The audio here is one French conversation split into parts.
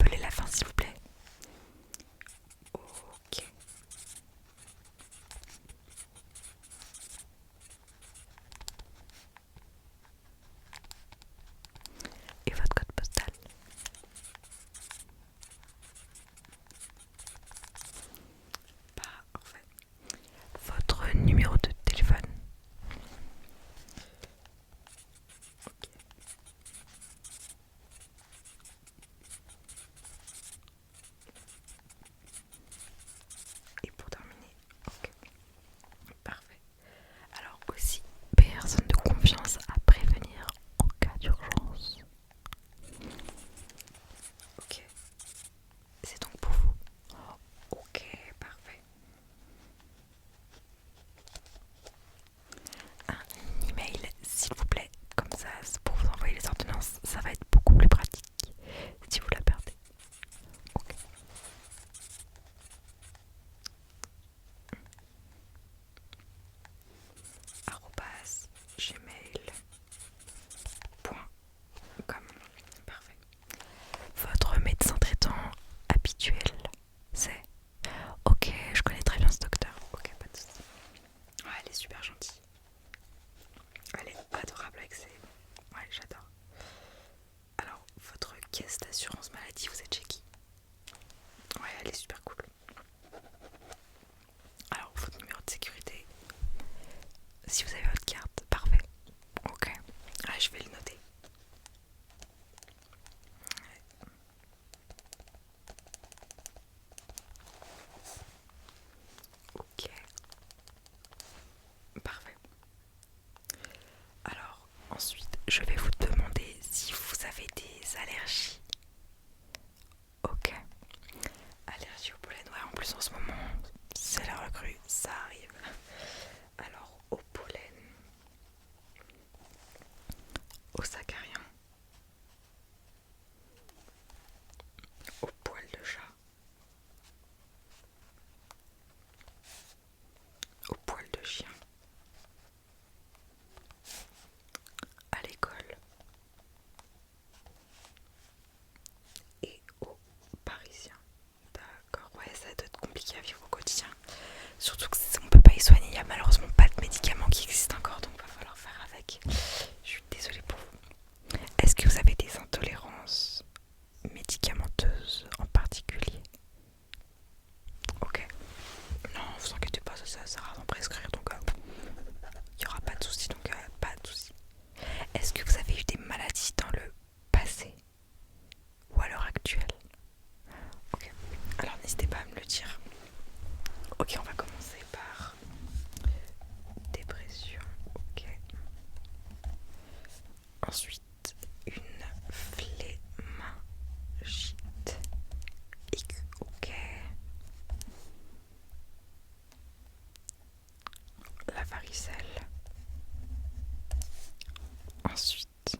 rappeler la fin s'il vous plaît? Ok. Et votre code postal? Parfait. Votre numéro de téléphone? Ok. Et pour terminer, ok, parfait. Alors aussi, personne de confiance à prévenir en cas d'urgence. Ok, c'est donc pour vous. Ok, parfait. Un email, s'il vous plaît, comme ça, c'est pour vous envoyer les ordonnances, ça va être beaucoup plus pratique si vous la perdez. Ok. @gmail.com. Parfait. Votre médecin traitant habituel, c'est... Ok, je connais très bien ce docteur. Ok, pas de soucis. Ouais, elle est super gentille. Elle est adorable avec ses... Ouais, j'adore. Alors, votre caisse d'assurance maladie, vous êtes chez qui? Ouais, elle est super cool. Alors, votre numéro de sécurité, si vous avez votre carte, parfait. Ok, ouais, je vais le noter. Ok, parfait. Alors, ensuite, je vais vous demander si vous avez des allergies. Ok, allergie au pollen, ouais, en plus en ce moment, c'est la recrue, ça arrive. Alors, au pollen, au saccharien, au poil de chat, au poil de chien, à l'école et aux parisiens. D'accord, ouais, ça doit être compliqué à vivre au quotidien. Surtout que on peut pas y soigner, il n'y a malheureusement pas de médicaments qui existent encore, donc il va falloir faire avec. Je suis désolée pour vous. Est-ce que vous avez des intolérances médicamenteuses en particulier? Ok. Non, vous inquiétez pas, ça sert à d'en prescrire, donc il n'y aura pas de soucis, donc pas de soucis. Est-ce que vous avez eu des maladies dans le passé ou à l'heure actuelle? Ok. Alors n'hésitez pas à me le dire. Ok, on va commencer par dépression. Ok. Ensuite, une phlémingite aiguë. Ok. La varicelle. Ensuite,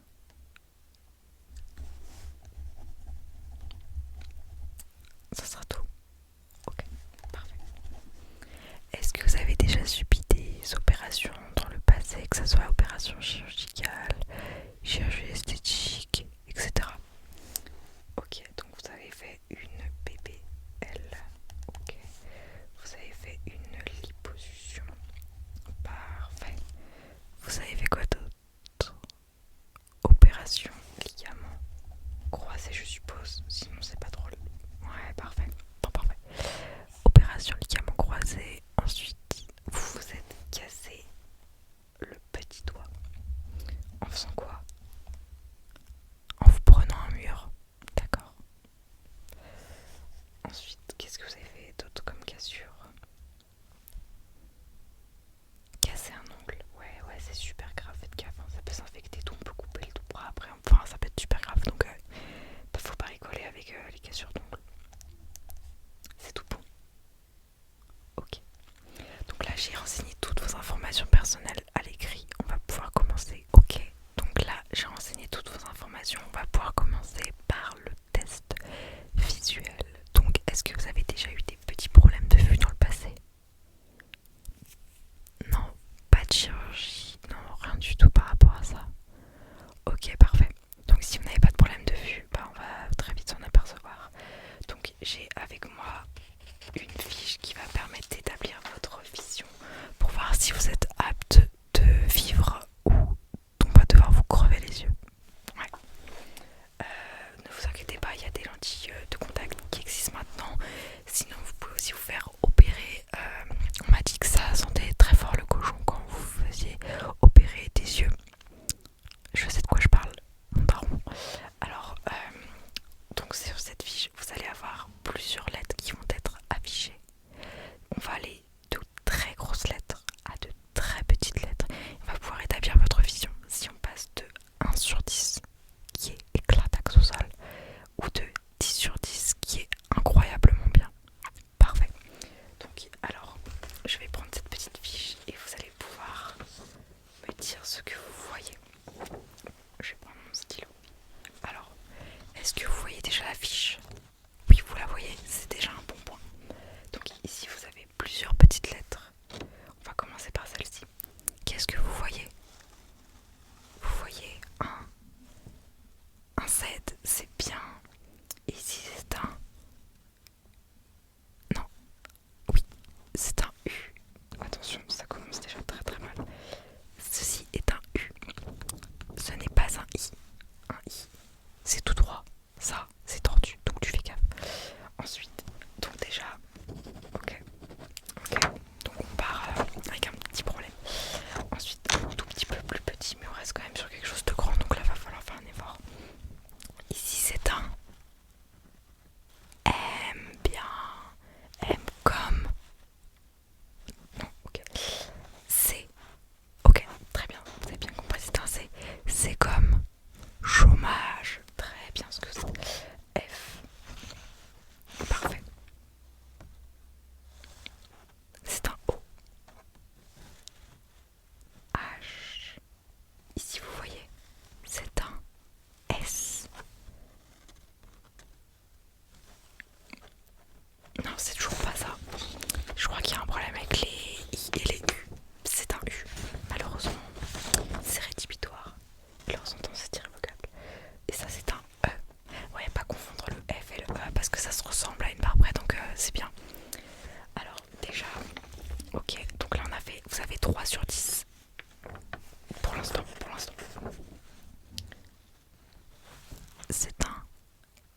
ça sera tout. Ok, parfait. Est-ce que vous avez déjà subi des opérations dans le passé, que ce soit opération chirurgicale, chirurgie esthétique, etc. Ok, donc vous avez fait une BBL. Ok, vous avez fait une liposuction. Parfait. Vous avez fait quoi d'autre? Opération ligament croisé, je suppose. Sinon, c'est pas drôle. Ouais, parfait. Non, parfait. Opération ligament croisé. Ensuite, vous vous êtes cassé le petit doigt. En faisant quoi? En vous prenant un mur. D'accord. Ensuite, qu'est-ce que vous avez fait d'autre comme cassure? Casser un ongle. Ouais, c'est super grave. Faites gaffe, hein, ça peut s'infecter, tout on peut couper le tout bras après. Enfin, ça peut être super grave. Donc, faut pas rigoler avec les cassures d'ongles. C'est tout bon. Ok. Donc là, j'ai renseigné toutes vos informations personnelles à l'écrit. On va pouvoir commencer. Ok. Donc là, j'ai renseigné toutes vos informations. On va pouvoir commencer par le test visuel. Donc, est-ce que vous avez déjà eu des petits problèmes de vue dans le passé? Non, pas de chirurgie. Non, rien du tout par rapport à ça. Ok, parfait. Donc si vous n'avez pas de problème de vue, on va très vite s'en apercevoir. j'ai avec moi une fiche qui va permettre d'établir votre vision pour voir si vous êtes apte de vivre ou on va devoir vous crever les yeux. Ouais. Ne vous inquiétez pas, il y a des lentilles de contact qui existent maintenant. Sinon, vous pouvez aussi vous faire opérer. On m'a dit que ça sentait très fort le cochon quand vous faisiez opérer des yeux. Je sais de quoi je parle, mon daron. Alors, donc sur cette fiche, vous allez avoir plusieurs lettres qui vont être affichées. On va aller de très grosses lettres à de très petites lettres. On va pouvoir établir votre vision si on passe de 1 sur 10 qui est éclataxe au sol ou de 10 sur 10 qui est incroyablement bien. Parfait. Donc alors, je vais prendre cette petite fiche et vous allez pouvoir me dire ce que vous voyez. Je vais prendre mon stylo. Alors, est-ce que vous voyez déjà la fiche? Oui, vous la voyez, c'est déjà un bon point. Donc ici, vous avez plusieurs petites lettres. On va commencer par celle-ci. Qu'est-ce que vous voyez? Vous voyez un Z, c'est bien. Ici, c'est un... Non, oui, c'est un U. Attention, ça commence déjà très très mal. Ceci est un U. Ce n'est pas un I. Un I, c'est tout droit. Ça, c'est tordu, donc tu fais gaffe. Ensuite, donc déjà, ok, donc on part avec un petit problème. Ensuite, un tout petit peu plus petit, mais on reste quand même sur quelque chose de grand, donc là, va falloir faire un effort. Ici, c'est un M, bien. M comme... Non, ok. C, ok, très bien, vous avez bien compris, c'est un C. C comme chômage, très bien ce que c'est. F, parfait. C'est un O. H. Ici vous voyez, c'est un S. Non, c'est toujours pas ça. Je crois qu'il y a un problème avec les I et les U. C'est un U. Malheureusement, c'est rédhibitoire. Leur sentence est irrévocable. Et ça, c'est un E. Ouais, pas confondre le F et le E parce que ça se ressemble à une barre près, donc c'est bien. Alors, déjà, ok, donc là on a fait, vous avez 3 sur 10. Pour l'instant. C'est un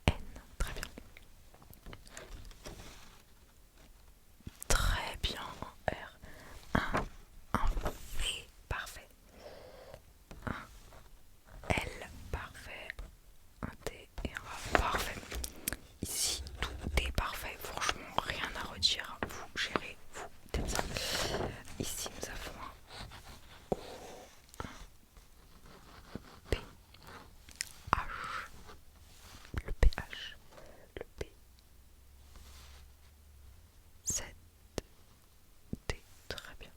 N, très bien. Très bien, R, un V, parfait. Un L, parfait. Un T et un A, parfait. Ici, tout est parfait, franchement, rien à redire. Vous gérez, vous, peut-être ça. Ici, nous avons un O, un P, H, le PH, le P, 7, T, très bien,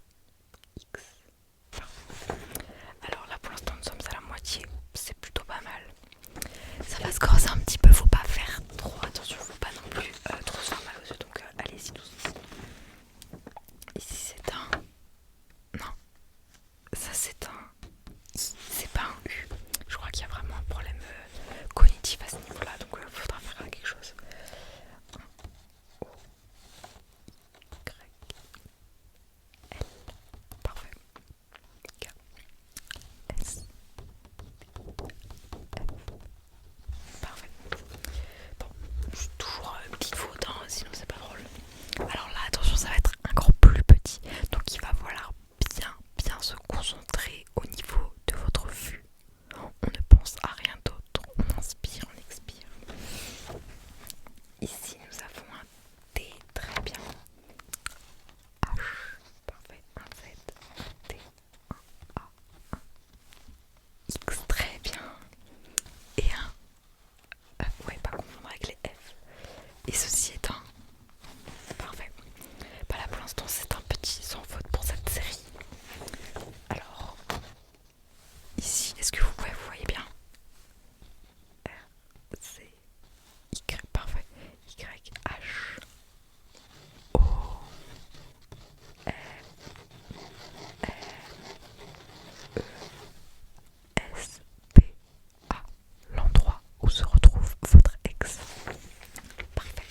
X, parfait. Alors là pour l'instant nous sommes à la moitié, c'est plutôt pas mal. Ça va se corser un petit peu, faut pas faire trop attention, faut pas non plus trop se faire mal aux yeux, donc allez-y doucement. Ici c'est un... Non, ça c'est un I, c'est pas un U. Je crois qu'il y a vraiment un problème cognitif à ce niveau-là, donc il faudra faire quelque chose. Un O, Y, L, parfait. K, S, parfait. Bon, c'est toujours une petite faute, hein, sinon c'est pas drôle. Alors là, attention, ça va être encore plus petit. Donc il va falloir bien se concentrer au niveau de votre vue. On ne pense à rien d'autre. On inspire, on expire. Ici, nous avons un T, très bien. H, parfait. Un Z, T, un A, un X, très bien. Et un ouais, pas confondre avec les F. Et ceci est un... Parfait. Bah là pour l'instant c'est un petit sans faute pour cette série. Alors, ici, est-ce que vous voyez bien? R, C, Y, parfait. Y, H, O, M, R, E, S, P, A. L'endroit où se retrouve votre ex. Parfait.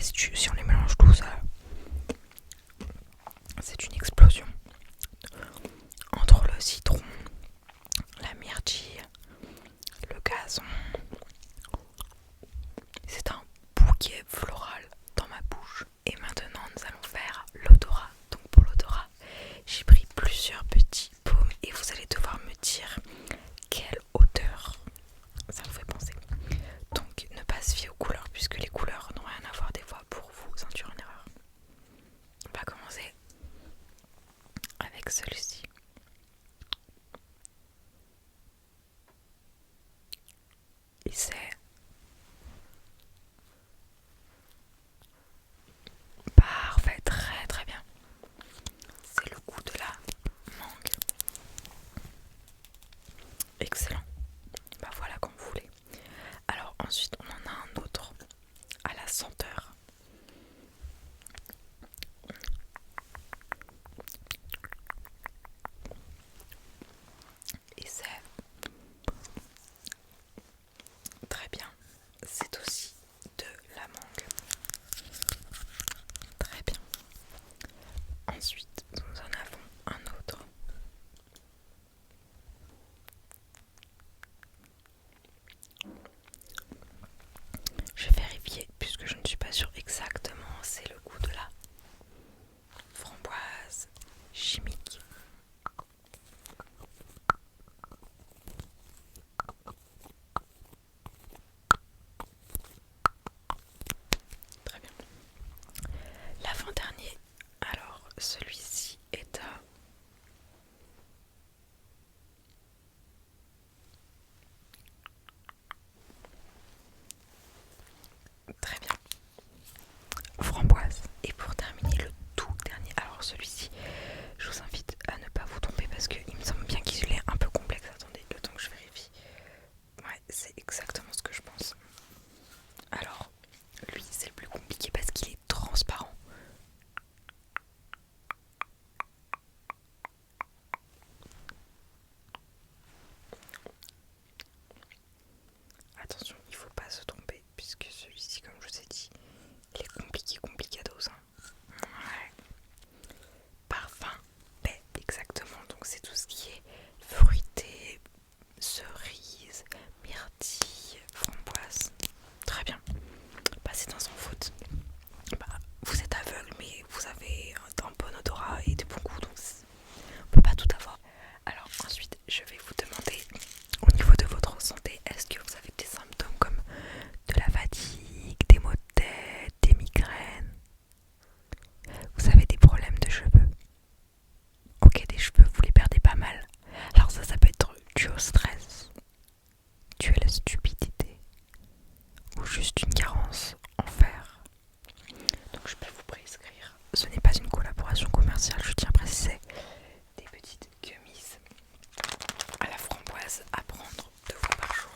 vrai, si on les mélange tous, c'est une explosion. Entre le citron, la myrtille, le gazon, c'est un bouquet floral dans ma bouche. Et maintenant, nous allons faire l'odorat. Donc pour l'odorat, j'ai pris plusieurs petits baumes et vous allez devoir me dire quelle odeur ça vous fait penser. Donc ne pas se fier aux couleurs puisque les couleurs n'ont rien à voir des fois pour vous induire en erreur. On va commencer avec celui-ci. Et c'est parfait, très très bien. C'est le goût de la mangue. Excellent. Bah voilà, comme vous voulez. Alors ensuite on en a un autre à la senteur. Et c'est très bien. C'est aussi de la mangue. Très bien. Ensuite nous en avons un autre. Je vais vérifier puisque je ne suis pas sûre exactement. C'est le goût de la framboise chimique. Très bien. L'avant-dernier, alors celui-ci est à très bien, framboise. Et pour terminer, le tout dernier, alors celui-ci, je vous invite à ne pas vous tromper parce qu'il me semble bien qu'il est un peu complexe. Attendez, le temps que je vérifie. Ouais, c'est exactement ce que je pense. Alors, lui, c'est le plus compliqué parce qu'il est transparent. Attention, il faut pas se tromper puisque celui-ci, comme je vous ai dit, il est complicados. Ouais. Parfum, baie, exactement. Donc c'est tout ce qui est fruité, cerise, myrtille, framboise. Très bien. Bah c'est un sans faute. Bah, vous êtes aveugle mais vous avez un bon odorat et de bon goût donc on peut pas tout avoir. Alors ensuite je vais vous demander au niveau de votre santé, est-ce que vous avez des symptômes comme de la fatigue, des maux de tête, des migraines? Vous avez des problèmes de cheveux? Ok, des cheveux, vous les perdez pas mal. Alors ça peut être dû au stress, dû à la stupidité ou juste une carence en fer. Donc je peux vous prescrire, ce n'est pas une collaboration commerciale, je tiens à préciser, des petites gummies à la framboise à prendre 2 fois par jour.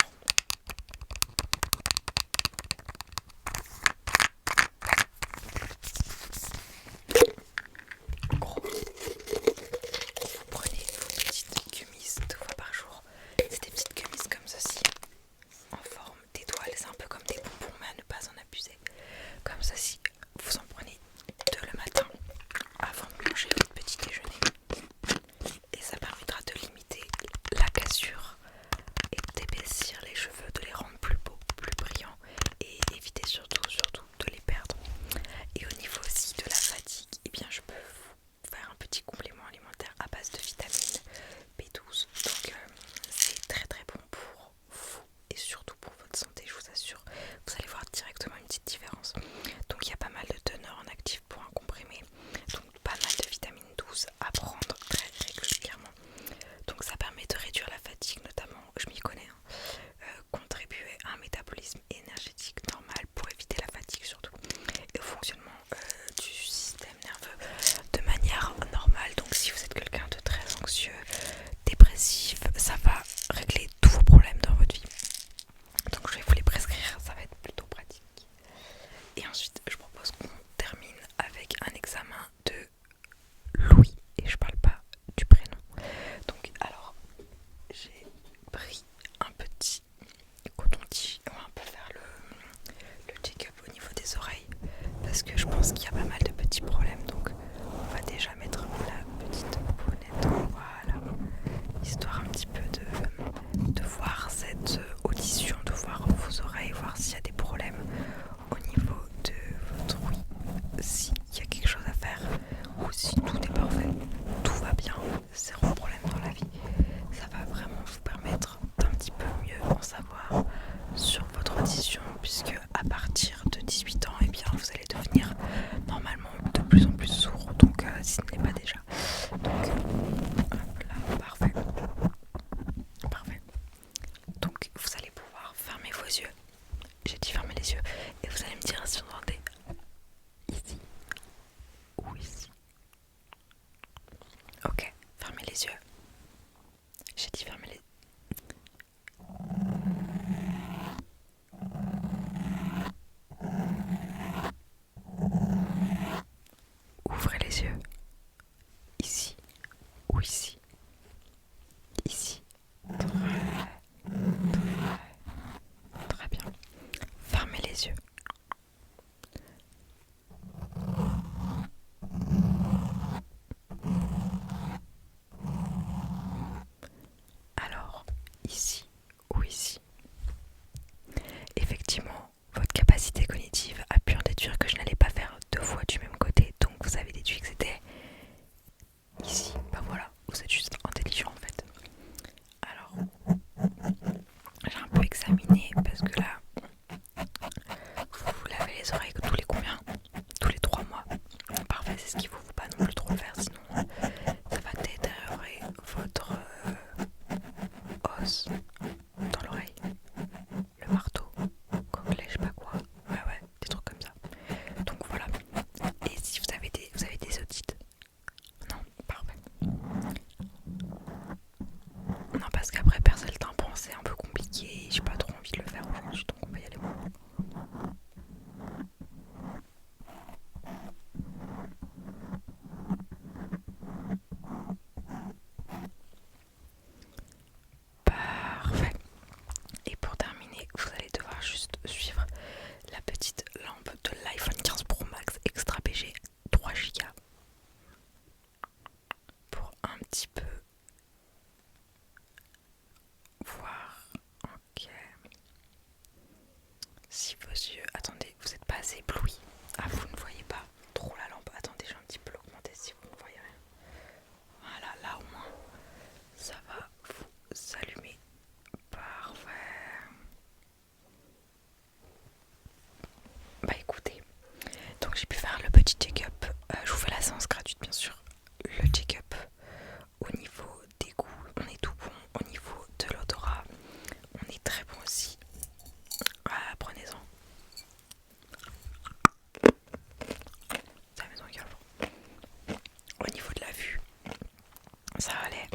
En gros, vous prenez vos petites gummies 2 fois par jour. C'est des petites gummies comme ceci, en forme d'étoile. C'est un peu comme des bonbons, mais à ne pas en abuser. Comme ceci, vous en prenez 2 le matin avant de manger votre petit déjeuner. Et ça permettra de limiter la cassure et d'épaissir les cheveux, de les rendre plus beaux, plus brillants et éviter surtout de les perdre. Et au niveau aussi de la fatigue, eh bien je peux vous faire un petit complément alimentaire à base de vitamine B12. Donc c'est très très bon pour vous et surtout pour votre santé, je vous assure. Vous allez voir directement une petite différence. Donc il y a pas mal de teneurs en actif pour un comprimé. Donc pas mal de vitamine 12 à prendre très régulièrement. Donc ça permet de réduire la fatigue notamment, je m'y connais, contribuer à un métabolisme énergétique normal pour éviter la fatigue surtout. Et au fonctionnement du système nerveux de manière normale. Donc si vous êtes quelqu'un de très anxieux, dépressif, ça va régler tous vos problèmes dans votre vie. Donc je vais vous les prescrire, ça va être plutôt pratique. Et ensuite je propose qu'on termine avec un examen de Louis, et je parle pas du prénom. Donc alors j'ai pris un petit coton-tige, on va un peu faire le check-up au niveau des oreilles parce que je pense qu'il y a pas mal de petits problèmes. Donc on va déjà mettre la petite bonnette, voilà, histoire un petit peu de voir cette audition, de voir vos oreilles, voir s'il y a des problèmes au niveau de votre ouïe, s'il y a quelque chose à faire ou si tout est parfait, tout va bien, zéro problème dans la vie. Ça va vraiment vous permettre d'un petit peu mieux en savoir sur votre audition, puisque à partir de 18 ans, eh bien, vous allez devenir normalement de plus en plus sourd, donc si ce n'est pas déjà. Donc hop là, parfait. Parfait. Donc vous allez pouvoir fermer vos yeux. J'ai dit fermer les yeux. Et vous allez me dire si vous entendez ici ou ici. Ok, fermez les yeux. J'ai dit fermer les yeux. Ouvrez les yeux. Ici ou ici. Ici. Très bien. Fermez les yeux. Alors, ici ou ici. Effectivement, votre capacité cognitive a pu en déduire que je n'allais pas faire deux fois du même côté, donc vous avez déduit que c'était ici. Bah voilà, vous êtes juste intelligent en fait. Alors, j'ai un peu examiné parce que là, vous lavez les oreilles tous les combien? Tous les 3 mois. Parfait, c'est ce qu'il faut pas non plus trop le faire, sinon ça va détériorer votre os dans l'oreille. Le marteau, coquelet, je sais pas quoi. Ouais, des trucs comme ça. Donc voilà. Et si vous avez des otites? Non, parfait. Non, parce qu'après percer le tympan c'est un peu compliqué et j'ai pas trop envie de le faire aujourd'hui, donc on va y aller. Parfait. Et pour terminer, vous allez devoir juste suivre la petite lampe de l'iPhone 15 Pro Max Extra PG 3 Go pour un petit peu voir. Ok. Si vos yeux... Attendez, vous n'êtes pas assez ébloui. Ah, vous ne voyez pas trop la lampe. Attendez, j'ai un petit peu augmenté si vous ne voyez rien. Voilà, là au moins, ça va vous s'allumer. Parfait. Bah écoutez, donc j'ai pu faire le petit check-up. Je vous fais la séance gratuite bien sûr. Le check-up au niveau des goûts, on est tout bon. Au niveau de l'odorat, on est très bon aussi. Voilà, prenez-en. Ça met en cave. Au niveau de la vue, ça allait.